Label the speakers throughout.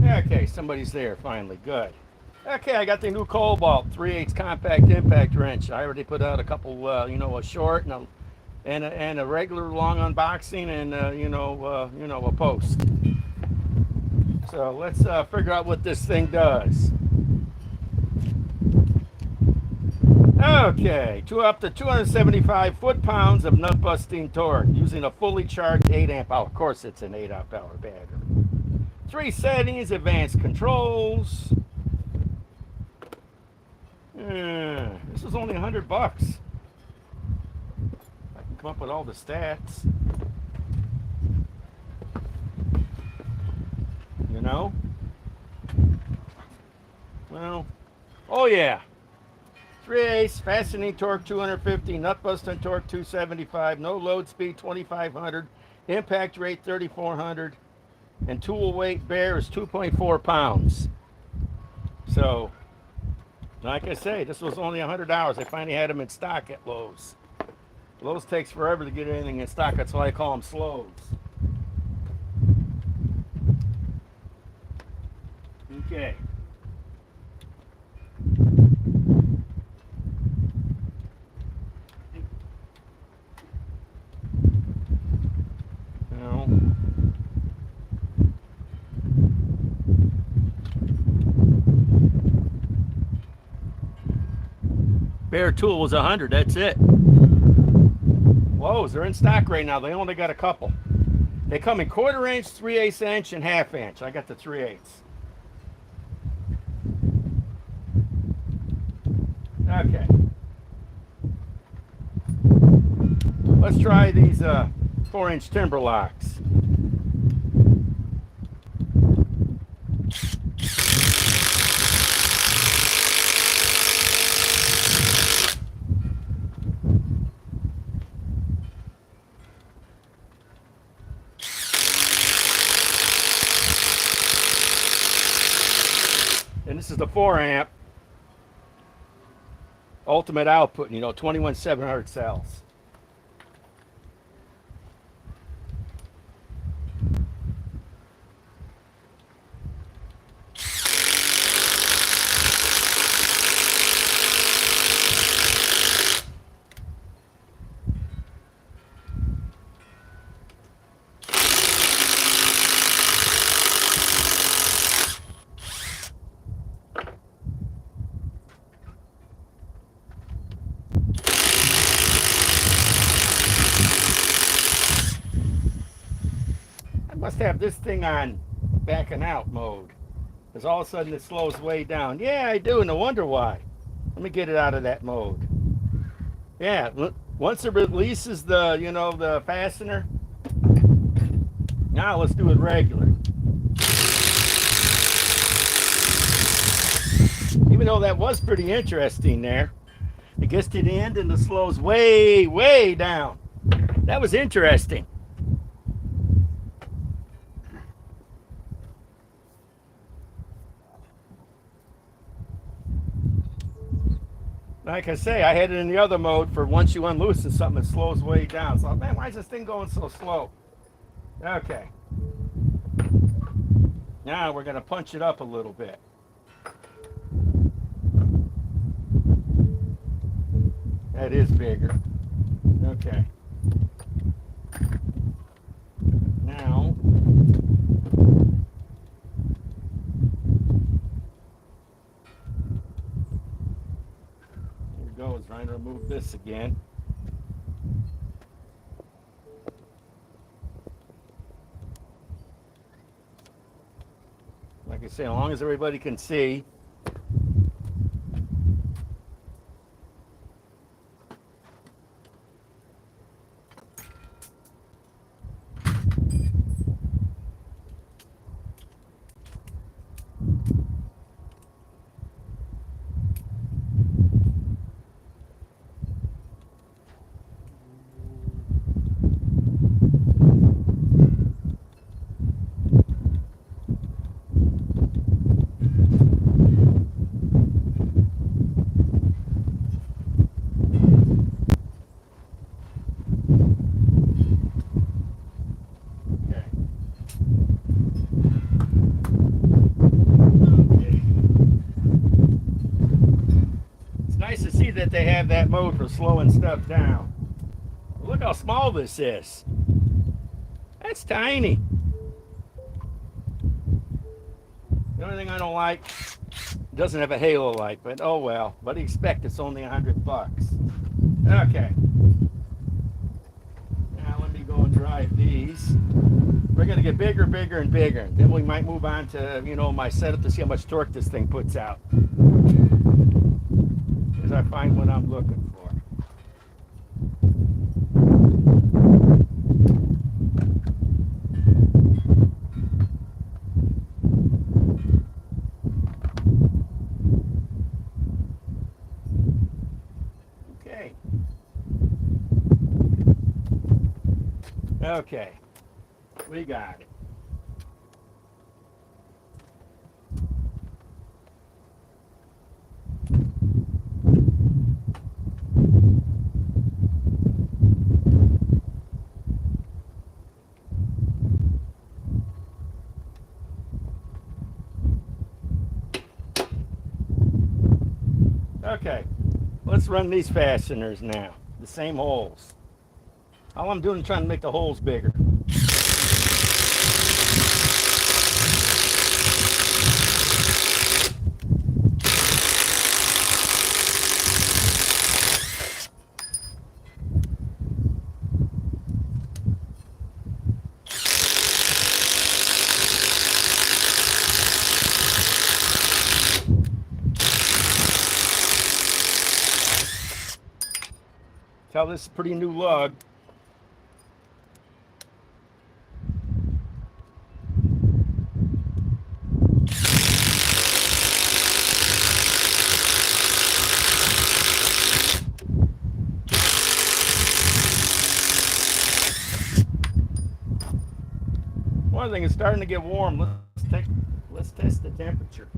Speaker 1: Okay, somebody's there finally. Good. Okay, I got the new Cobalt 3/8 compact impact wrench. I already put out a couple, a short and a regular long unboxing, and a post. So let's figure out what this thing does. Okay, up to 275 foot-pounds of nut-busting torque using a fully charged 8 amp hour. Of course, it's an 8 amp hour battery. 3 settings, advanced controls. This is only $100. I can come up with all the stats. You know? Well, oh yeah. 3/8 fastening torque 250, nut busting torque 275, no load speed 2500, impact rate 3400, and tool weight bear is 2.4 pounds. So, like I say, this was only $100. I finally had them in stock at Lowe's. Lowe's takes forever to get anything in stock. That's why I call them slows. Okay. Now, bare tool was 100. That's it. Lowe's, they're in stock right now. They only got a couple. They come in 1/4 inch, 3/8 inch, and 1/2 inch. I got the 3/8. Okay. Let's try these 4-inch timber locks. And this is the 4 amp ultimate output, 21700 cells. Must have this thing on backing out mode, because all of a sudden it slows way down. Yeah, I do, no wonder why. Let me get it out of that mode. Yeah, once it releases the fastener, now let's do it regular. Even though that was pretty interesting there. It gets to the end and it slows way, way down. That was interesting. Like I say, I had it in the other mode for once you unloosen something, it slows way down. So, man, why is this thing going so slow? Okay. Now we're going to punch it up a little bit. That is bigger. Okay. Now, here we go. It's trying to remove this again. Like I say, as long as everybody can see. that they have that mode for slowing stuff down. Look how small this is. That's tiny. The only thing I don't like, it doesn't have a halo light, but oh well. What do you expect? It's only $100. Okay. Now let me go and drive these. We're going to get bigger, bigger, and bigger. Then we might move on to, you know, my setup to see how much torque this thing puts out. As I find what I'm looking for. Okay. Okay. We got it. Okay, let's run these fasteners now. The same holes. All I'm doing is trying to make the holes bigger. Tell this is a pretty new lug. One thing is starting to get warm. Let's test the temperature.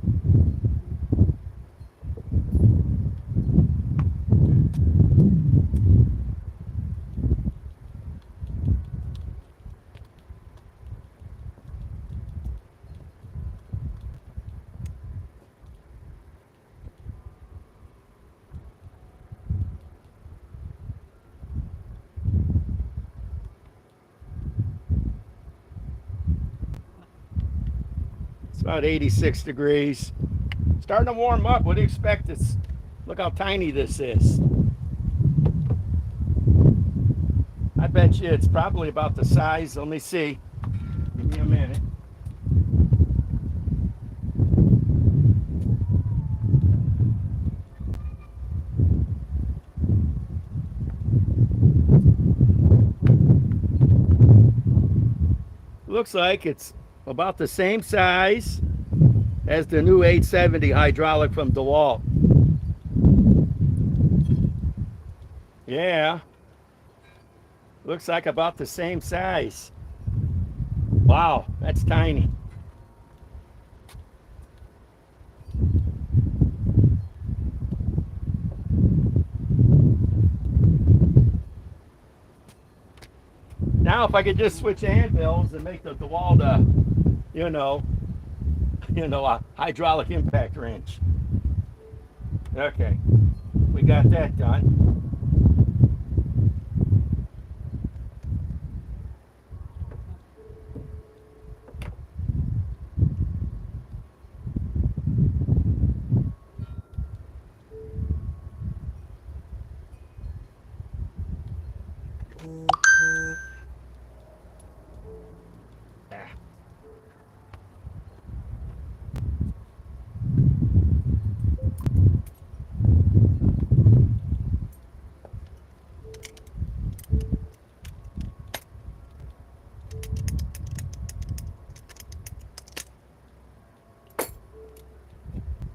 Speaker 1: It's about 86 degrees. Starting to warm up. What do you expect? Look how tiny this is. I bet you it's probably about the size. Let me see. Give me a minute. Looks like it's about the same size as the new 870 hydraulic from DeWalt. Yeah. Looks like about the same size. Wow, that's tiny. Now if I could just switch anvils and make the DeWalt a hydraulic impact wrench. Okay, we got that done.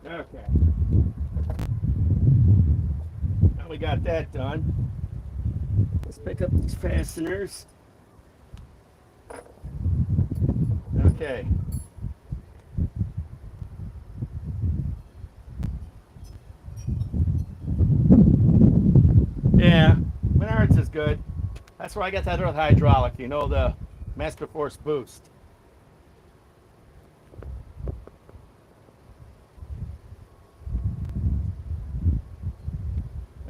Speaker 1: Okay. Now we got that done. Let's pick up these fasteners. Okay. Yeah, Menards is good. That's where I got that other hydraulic, you know, the Master Force Boost.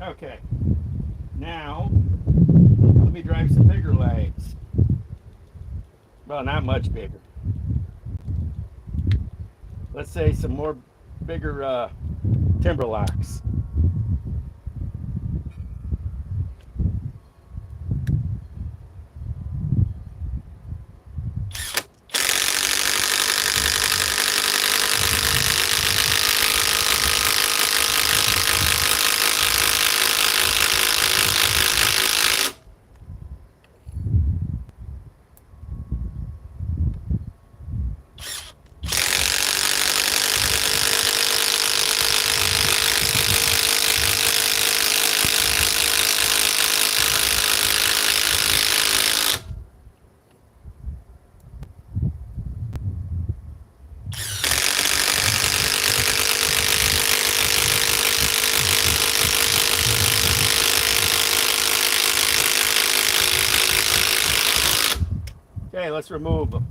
Speaker 1: Okay. Now, let me drive some bigger legs. Well, not much bigger. Let's say some more bigger timber locks. Okay, let's remove them.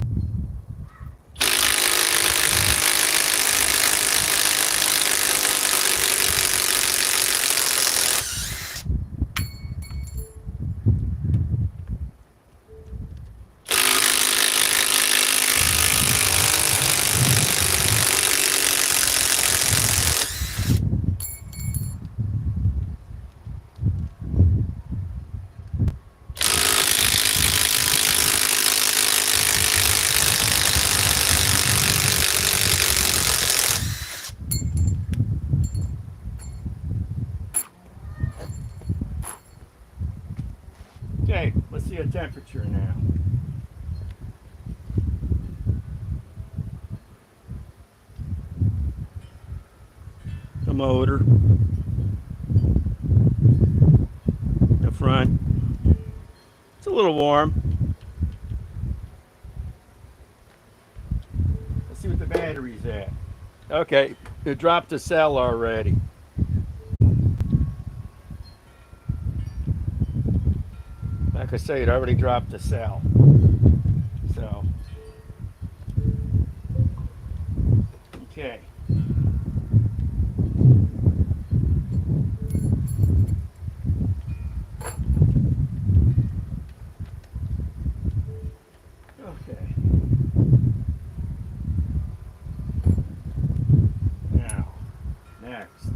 Speaker 1: Okay, let's see a temperature now. The motor, the front. It's a little warm. Let's see what the battery's at. Okay, it dropped the cell already. Like I say, it already dropped the cell. So, okay. Okay. Now, next.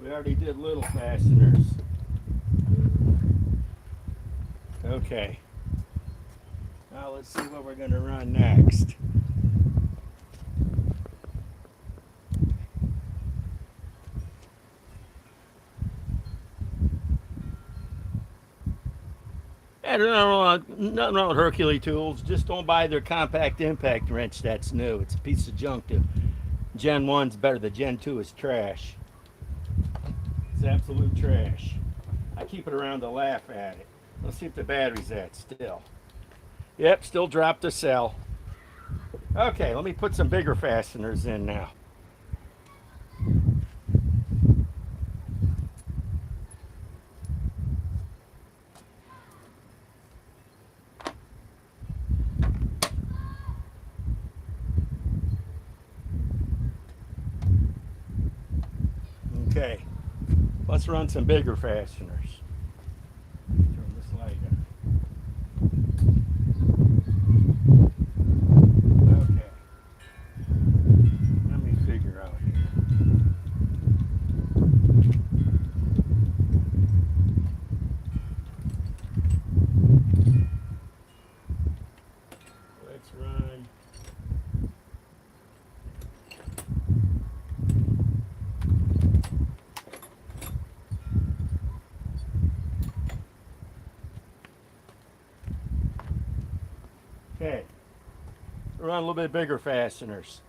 Speaker 1: We already did little fasteners. Okay. Now let's see what we're going to run next. I don't know, nothing wrong with Hercules tools. Just don't buy their compact impact wrench that's new. It's a piece of junk. Gen 1's better. The Gen 2 is trash. It's absolute trash. I keep it around to laugh at it. Let's see if the battery's at still. Yep, still dropped the cell. Okay, let me put some bigger fasteners in now. Okay, let's run some bigger fasteners. Turn this light on. Okay, let me figure out here. Let's run. Okay, run a little bit bigger fasteners.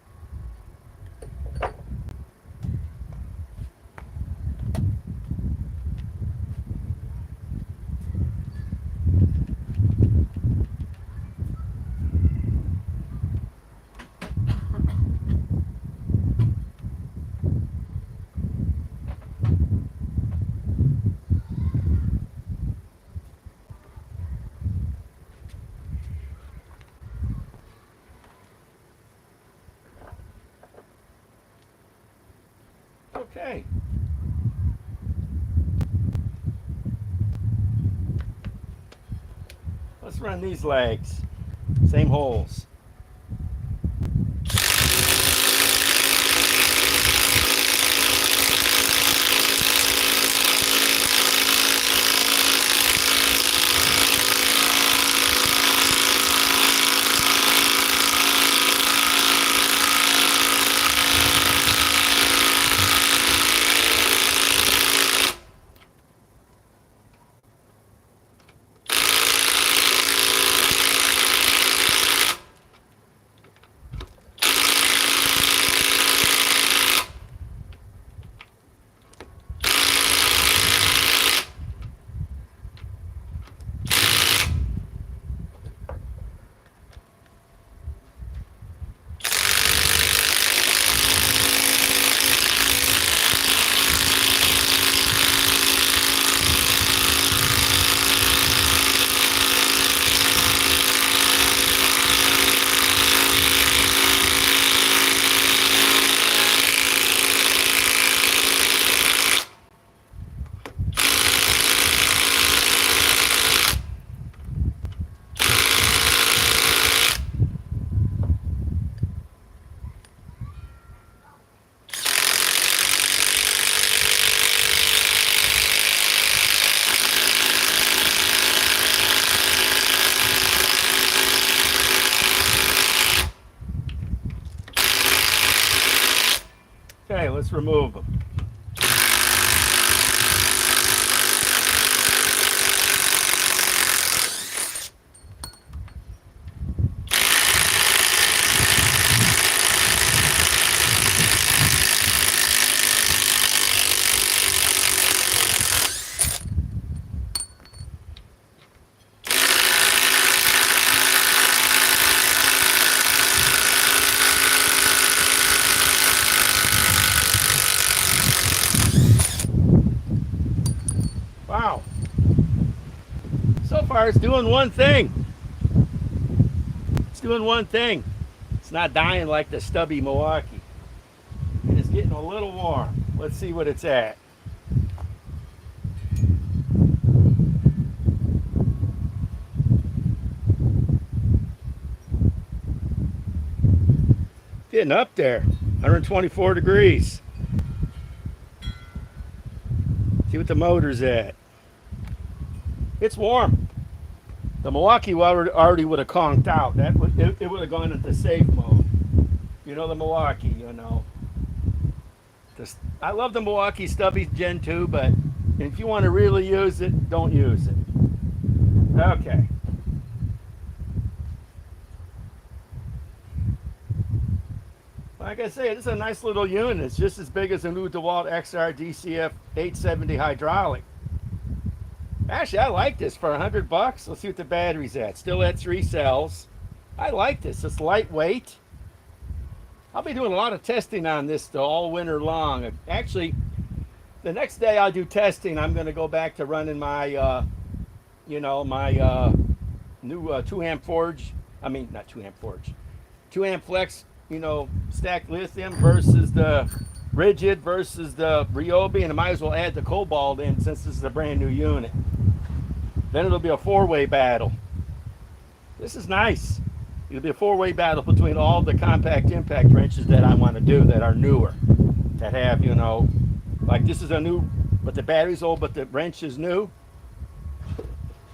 Speaker 1: let's run these legs. Same holes. Okay, let's remove them. Wow. So far it's doing one thing. It's doing one thing. It's not dying like the stubby Milwaukee. And it's getting a little warm. Let's see what it's at. Getting up there. 124 degrees. See what the motor's at. It's warm. The Milwaukee already would have conked out. It would have gone into safe mode. You know the Milwaukee, you know. I love the Milwaukee Stubby Gen 2, but if you want to really use it, don't use it. Okay. Like I say, this is a nice little unit. It's just as big as a new DeWalt XR DCF 870 hydraulic. Actually, I like this for $100. Let's see what the battery's at. Still at 3 cells. I like this. It's lightweight. I'll be doing a lot of testing on this though, all winter long. Actually, the next day I do testing, I'm going to go back to running my, my new 2 amp forge. I mean, not 2 amp forge. 2 amp flex, stacked lithium versus the rigid versus the Ryobi, and I might as well add the cobalt in since this is a brand new unit. Then it'll be a 4-way battle. This is nice. It'll be a 4-way battle between all the compact impact wrenches that I want to do that are newer, that have, like this is a new, but the battery's old, but the wrench is new.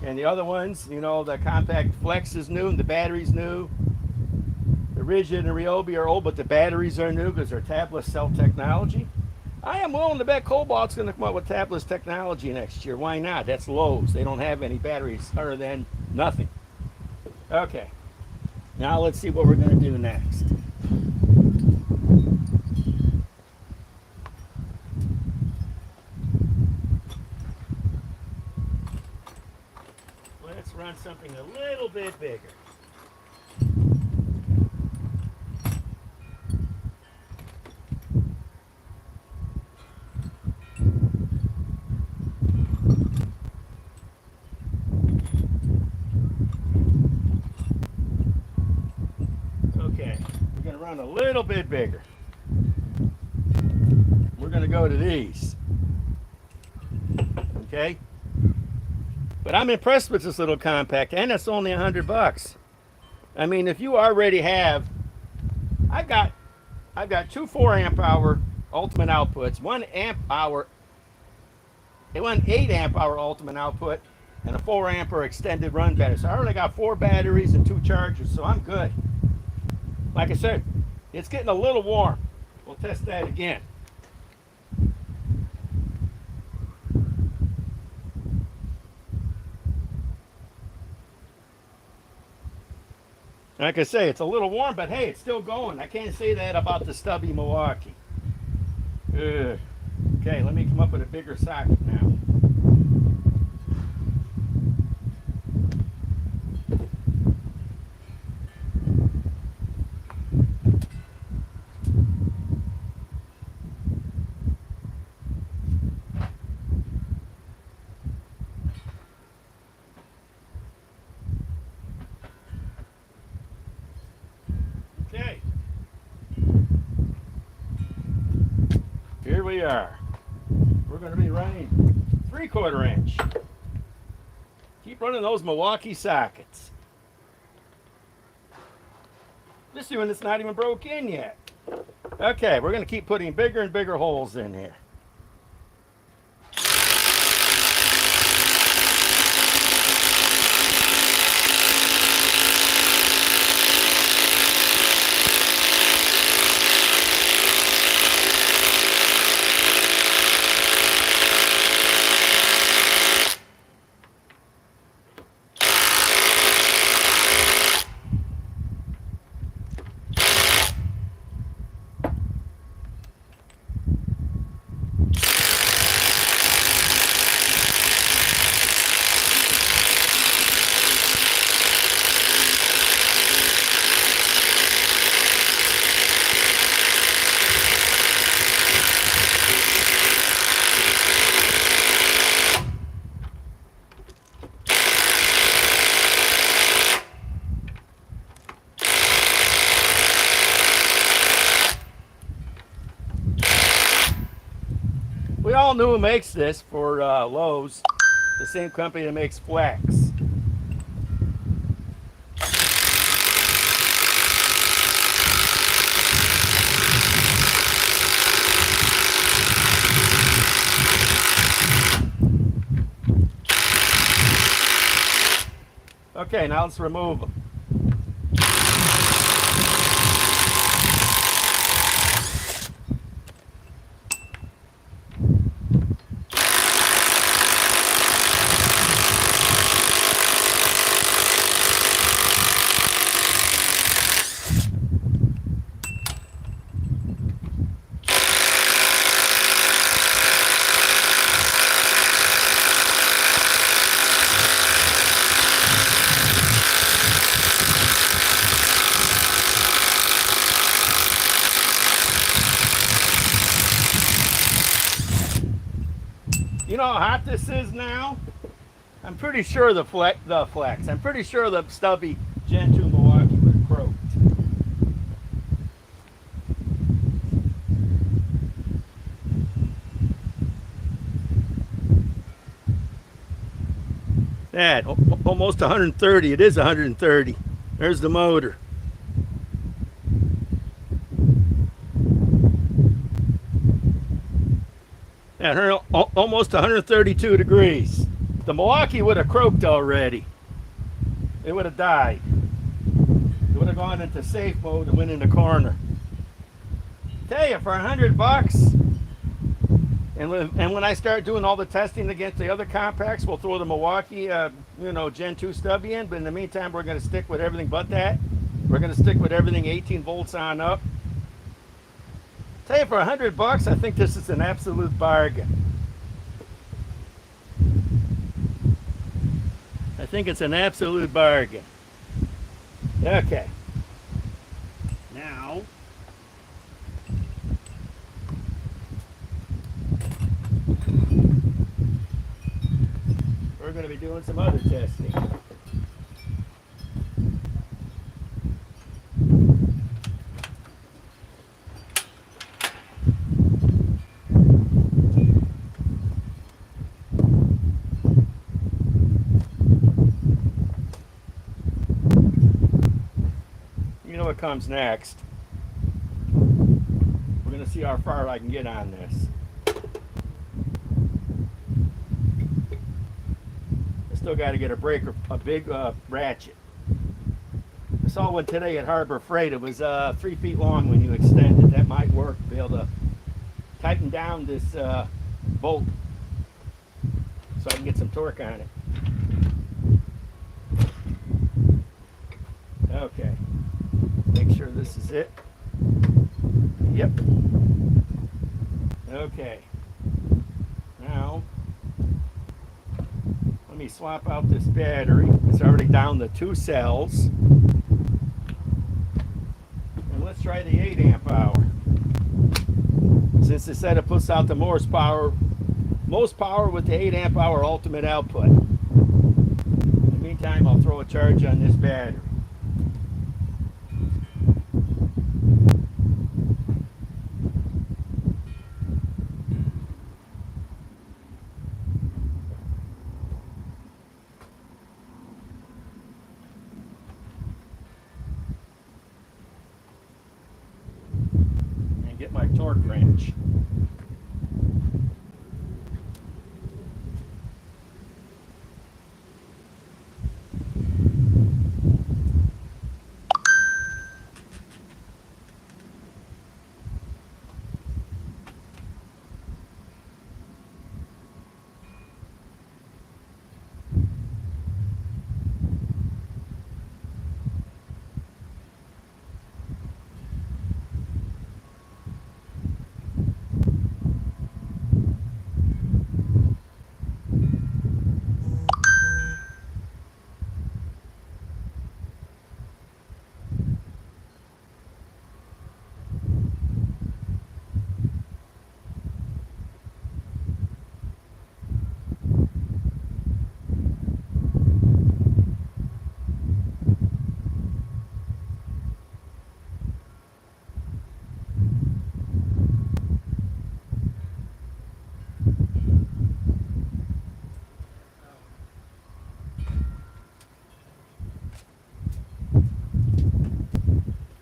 Speaker 1: And the other ones, the compact flex is new and the battery's new. The rigid and Ryobi are old, but the batteries are new because they're tabless cell technology. I am willing to bet Cobalt's going to come up with tabless technology next year. Why not? That's Lowe's. They don't have any batteries other than nothing. Okay. Now let's see what we're going to do next. Let's run something a little bit bigger. A little bit bigger. We're going to go to these. Okay? But I'm impressed with this little compact, and it's only $100. I mean, if you already have, I've got two 4 amp hour ultimate outputs, 1 amp hour, one 8 amp hour ultimate output, and a 4 amp extended run battery. So I already got 4 batteries and 2 chargers, so I'm good. Like I said, it's getting a little warm. We'll test that again. Like I say, it's a little warm, but hey, it's still going. I can't say that about the stubby Milwaukee. Ugh. Okay, let me come up with a bigger socket now. Okay. Here we are. We're going to be running 3/4 inch. Keep running those Milwaukee sockets. This unit's not even broke in yet. Okay, we're going to keep putting bigger and bigger holes in here. We all knew who makes this for Lowe's, the same company that makes Flex. Okay, now let's remove them. You know how hot this is now? I'm pretty sure the flex, I'm pretty sure the stubby Gen 2 Milwaukee would have croaked. That, almost 130, it is 130. There's the motor. At her almost 132 degrees. The Milwaukee would have croaked already. It would have died. It would have gone into safe mode and went in the corner. Tell you, for $100, and when I start doing all the testing against the other compacts, we'll throw the Milwaukee, Gen 2 stubby in. But in the meantime, we're going to stick with everything but that. We're going to stick with everything 18 volts on up. Tell you, for $100, I think this is an absolute bargain. I think it's an absolute bargain. Okay. Now, we're going to be doing some other testing. comes next. We're going to see how far I can get on this. I still got to get a big ratchet. I saw one today at Harbor Freight. It was 3 feet long when you extend it. That might work to be able to tighten down this bolt so I can get some torque on it. Okay, make sure this is it. Yep. Okay, now let me swap out this battery. It's already down to 2 cells. And let's try the 8 amp hour. Since it said it puts out the most power with the 8 amp hour ultimate output. In the meantime, I'll throw a charge on this battery. And get my torque wrench.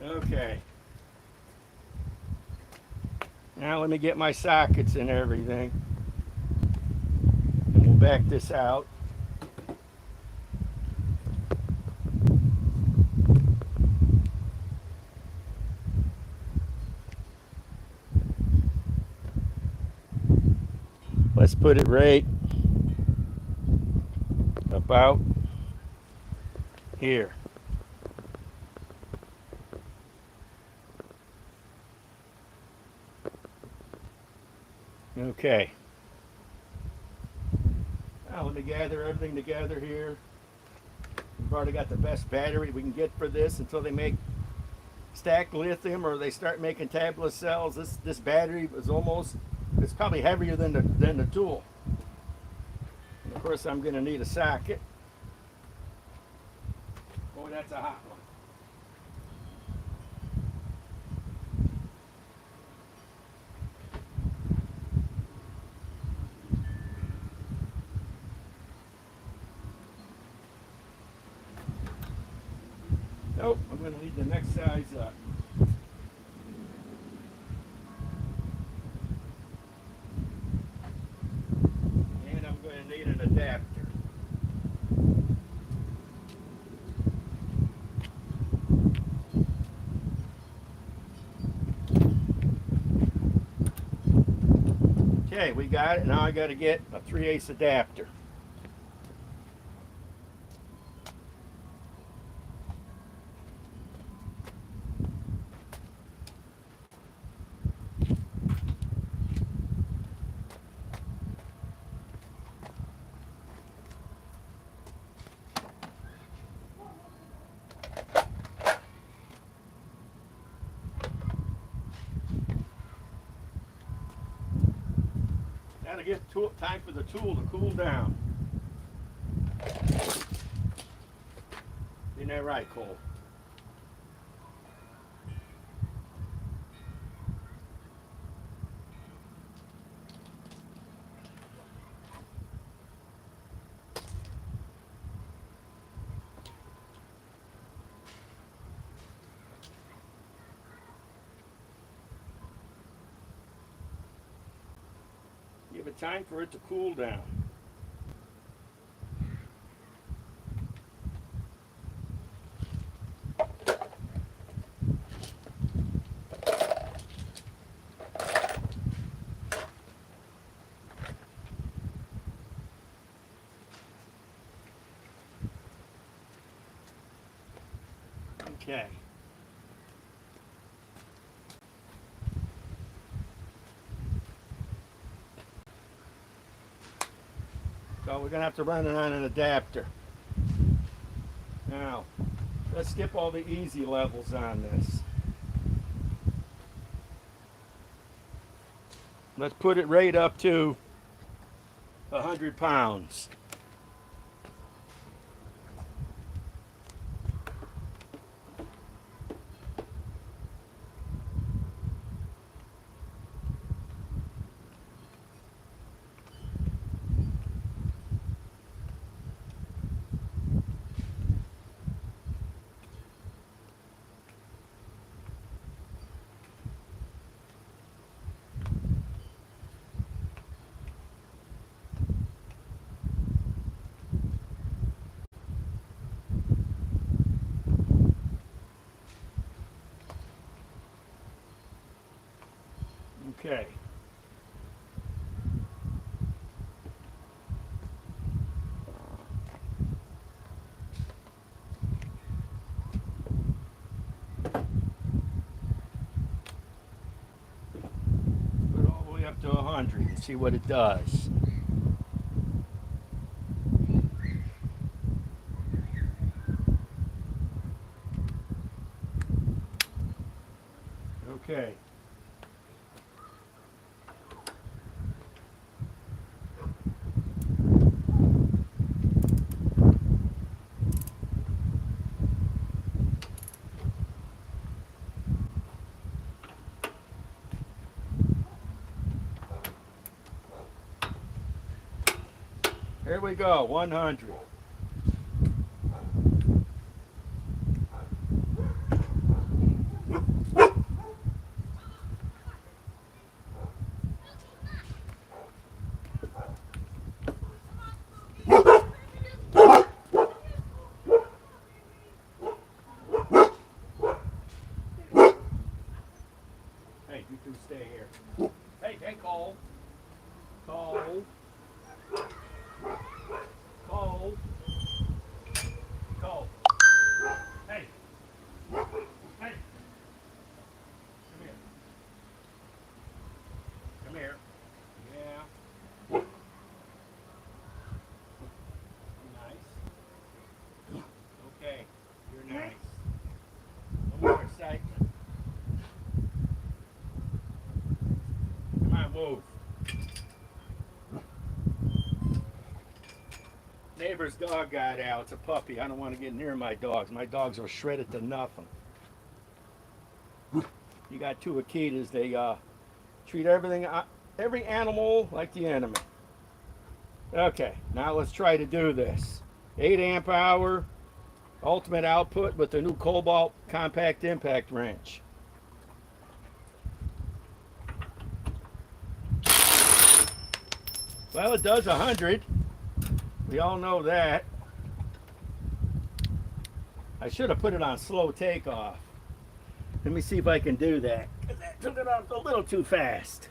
Speaker 1: Okay. Now let me get my sockets and everything. And we'll back this out. Let's put it right about here. Okay. Now let me gather everything together here. We've already got the best battery we can get for this until they make stacked lithium or they start making tabless cells. This battery is it's probably heavier than the tool. And of course I'm going to need a socket. Oh, that's a hot one. Nope, I'm going to need the next size up. And I'm going to need an adapter. Okay, we got it. Now I got to get a 3/8 adapter. Gotta get time for the tool to cool down. Isn't that right, Cole? Give it time for it to cool down. Okay. So we're gonna have to run it on an adapter. Now, let's skip all the easy levels on this. Let's put it right up to 100 pounds. Okay. Put it all the way up to 100 and see what it does. Okay. Here we go, 100. Hey, you two stay here. Hey, Cole. Cole. Cole. Cole. Hey. Hey. Come here. Come here. Yeah. Nice. Okay. You're nice. No more excitement. Come on, move. Neighbor's dog got out. It's a puppy. I don't want to get near my dogs. My dogs are shredded to nothing. You got two Akitas. They treat everything, every animal like the enemy. Okay, now let's try to do this. 8 amp hour ultimate output with the new Cobalt compact impact wrench. Well, it does 100. We all know that. I should have put it on slow takeoff. Let me see if I can do that. That took it off a little too fast.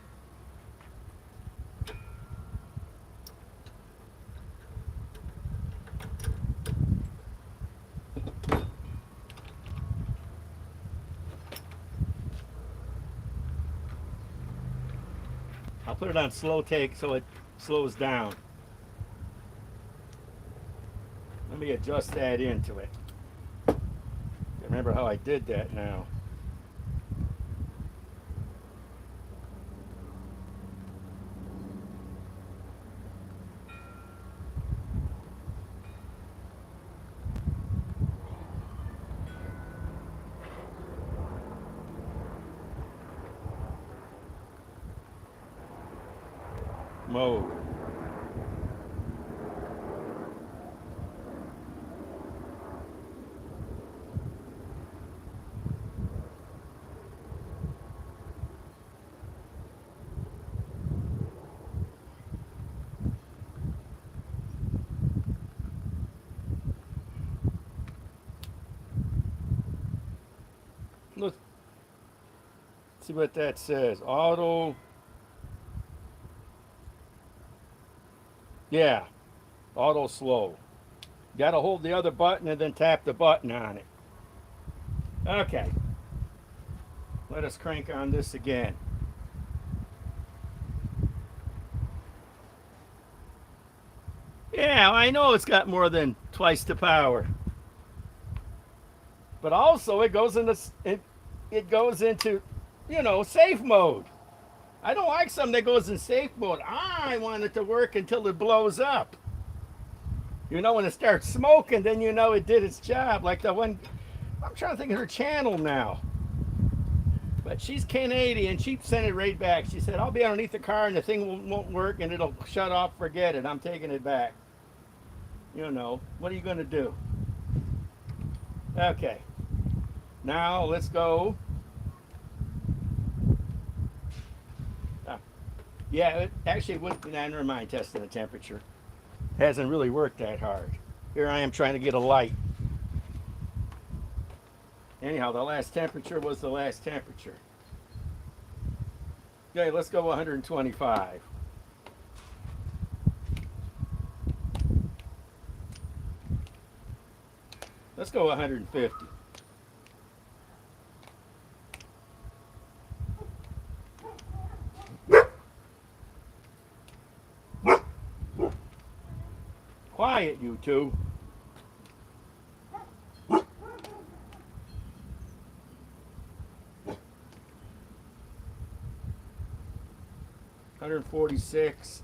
Speaker 1: I'll put it on slow take so it slows down. Let me adjust that into it. Remember how I did that now. Mode. See what that says. Auto. Yeah, auto slow. Got to hold the other button and then tap the button on it. Okay. Let us crank on this again. Yeah, I know it's got more than twice the power. But also it goes into safe mode. I don't like something that goes in safe mode. I want it to work until it blows up. When it starts smoking, then it did its job. Like the one, I'm trying to think of her channel now. But she's Canadian. She sent it right back. She said, I'll be underneath the car and the thing won't work and it'll shut off. Forget it. I'm taking it back. What are you going to do? Okay. Now let's go. Yeah, it actually went, never mind, testing the temperature. Hasn't really worked that hard. Here I am trying to get a light. Anyhow, the last temperature was the last temperature. Okay, let's go 125. Let's go 150. Quiet, you two. $146.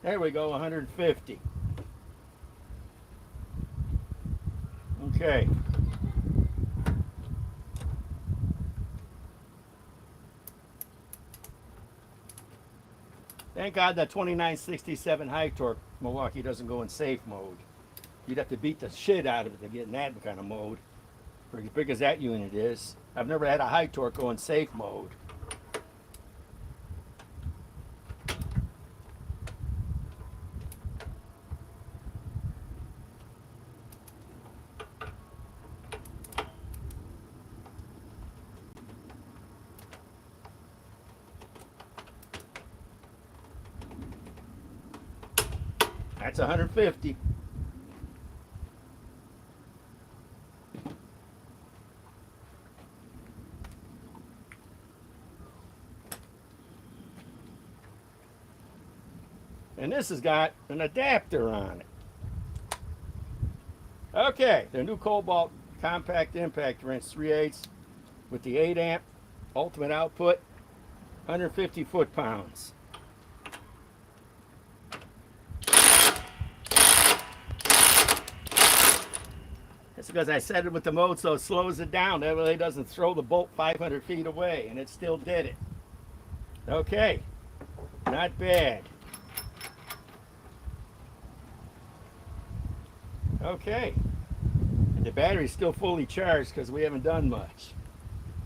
Speaker 1: There we go, 150. Okay. Thank God that 2967 high torque Milwaukee doesn't go in safe mode. You'd have to beat the shit out of it to get in that kind of mode. For as big as that unit is. I've never had a high torque go in safe mode. That's 150. And this has got an adapter on it. Okay, the new Cobalt compact impact wrench 3/8 with the 8 amp ultimate output, 150 foot-pounds. That's because I set it with the mode so it slows it down. That way it doesn't throw the bolt 500 feet away, and it still did it. Okay, not bad. Okay, and the battery's still fully charged because we haven't done much.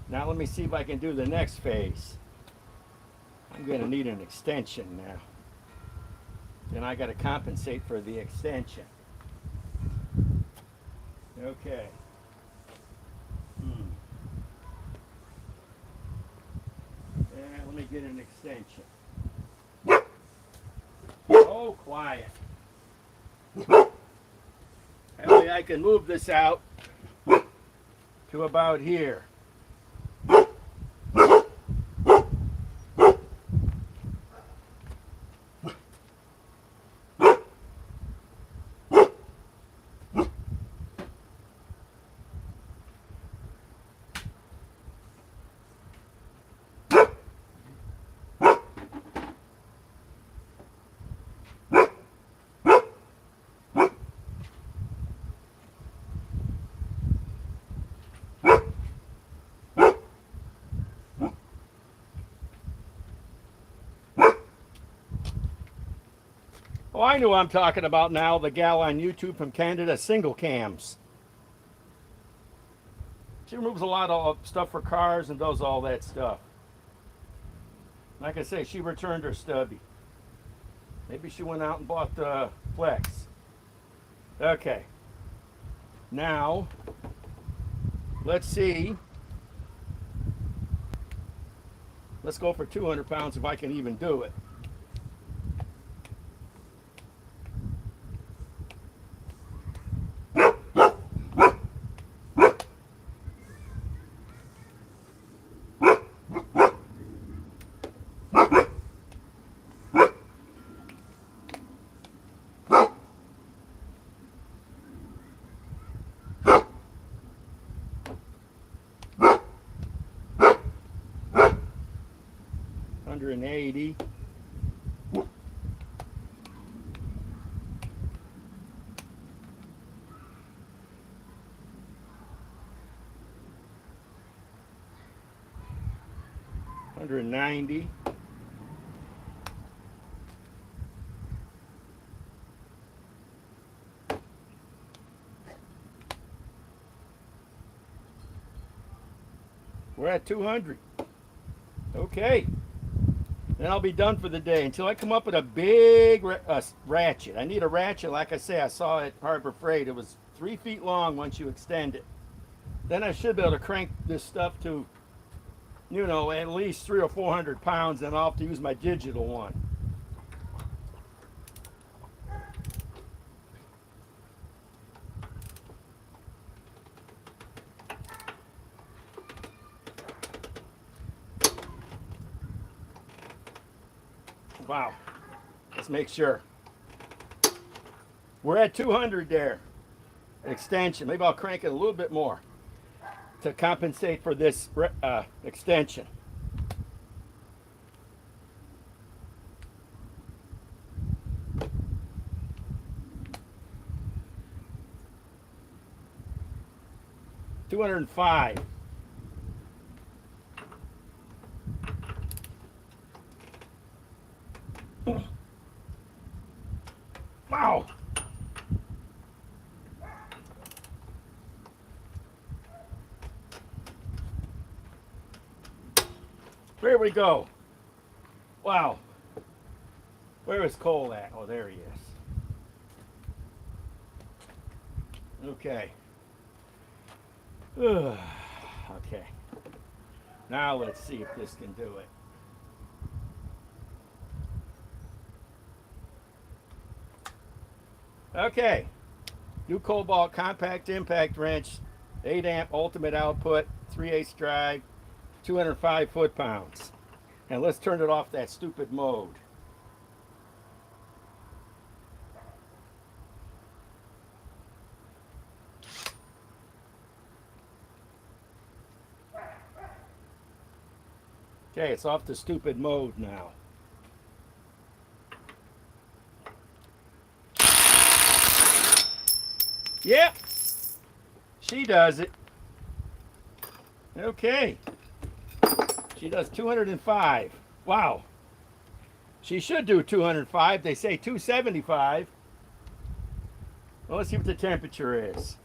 Speaker 1: Now let me see if I can do the next phase. I'm going to need an extension now. Then I got to compensate for the extension. Okay. Yeah, let me get an extension. Oh, quiet. That way I can move this out to about here. Oh, I know what I'm talking about now. The gal on YouTube from Canada, single cams. She removes a lot of stuff for cars and does all that stuff. Like I say, she returned her stubby. Maybe she went out and bought the Flex. Okay. Now, let's see. Let's go for 200 pounds if I can even do it. And 80. $190. We're at 200. Okay. Then I'll be done for the day until I come up with a big ratchet. I need a ratchet, like I say, I saw at Harbor Freight. It was 3 feet long once you extend it. Then I should be able to crank this stuff to, you know, at least 300 or 400 pounds, and I'll have to use my digital one. Wow. Let's make sure. We're at 200 there. Extension. Maybe I'll crank it a little bit more to compensate for this extension. $205. Wow. There we go. Wow. Where is Cole at? Oh, there he is. Okay. Okay. Now let's see if this can do it. Okay. New Cobalt compact impact wrench, 8 amp ultimate output, 3/8 drive, 205 foot-pounds. And let's turn it off that stupid mode. Okay, it's off the stupid mode now. Yep, she does it. Okay, she does 205. Wow, she should do 205. They say 275. Well, let's see what the temperature is.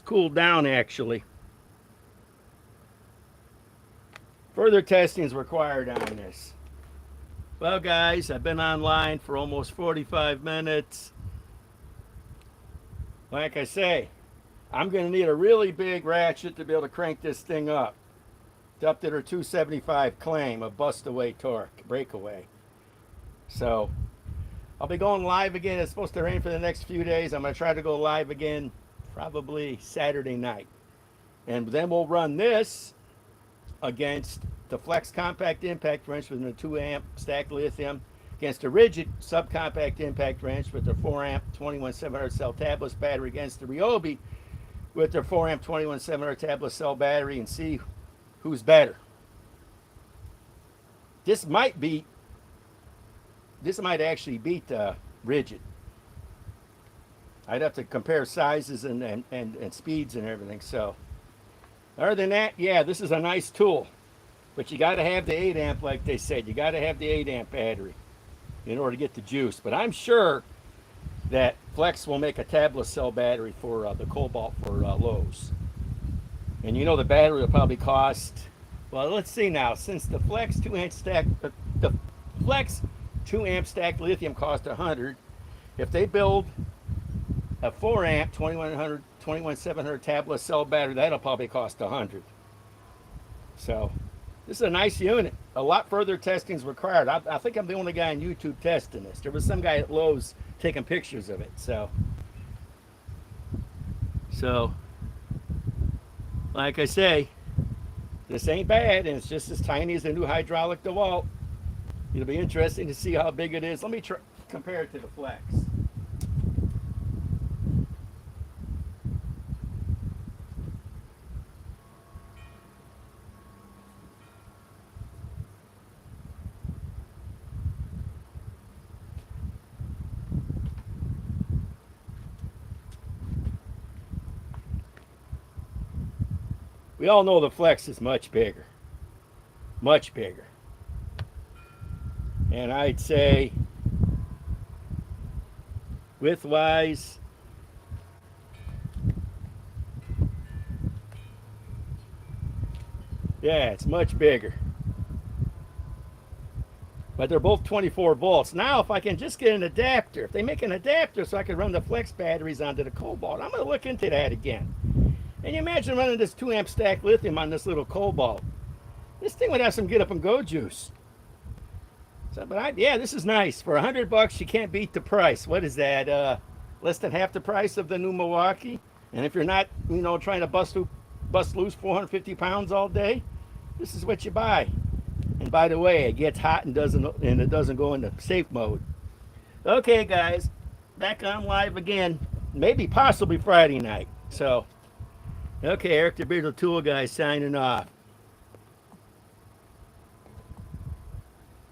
Speaker 1: Cooled down actually. Further testing is required on this. Well guys, I've been online for almost 45 minutes. Like I say, I'm going to need a really big ratchet to be able to crank this thing up to her 275 claim of bust away torque, breakaway. So I'll be going live again. It's supposed to rain for the next few days. I'm going to try to go live again probably Saturday night. And then we'll run this against the Flex compact impact wrench with a 2 amp stacked lithium against a rigid subcompact impact wrench with their 4 amp 21700 cell tabless battery against the Ryobi with their 4 amp 21700 tabless cell battery, and see who's better. This might actually beat the rigid. I'd have to compare sizes and speeds and everything. So other than that, yeah, this is a nice tool. But you got to have the 8 amp, like they said. You got to have the 8 amp battery in order to get the juice. But I'm sure that Flex will make a tabless cell battery for the Cobalt for Lowe's. And you know the battery will probably cost, well, let's see now. Since the Flex 2 amp stack, the Flex 2 amp stack lithium cost 100. If they build a 4 amp 21700 tabless cell battery, that'll probably cost 100. So this is a nice unit. A lot further testing is required. I think I'm the only guy on YouTube testing this. There was some guy at Lowe's taking pictures of it. So like I say, this ain't bad, and it's just as tiny as the new hydraulic DeWalt. It'll be interesting to see how big it is. Let me compare it to the Flex. We all know the Flex is much bigger. Much bigger. And I'd say width-wise, yeah, it's much bigger. But they're both 24 volts. Now, if I can just get an adapter, if they make an adapter so I can run the Flex batteries onto the Cobalt, I'm going to look into that again. And you imagine running this 2 amp stack lithium on this little Cobalt. This thing would have some get up and go juice. So, but yeah, this is nice. For $100, you can't beat the price. What is that? Less than half the price of the new Milwaukee. And if you're not, trying to bust loose 450 pounds all day, this is what you buy. And by the way, it gets hot and it doesn't go into safe mode. Okay, guys, back on live again. Maybe possibly Friday night. So, okay, Eric the Bearded Tool Guy signing off.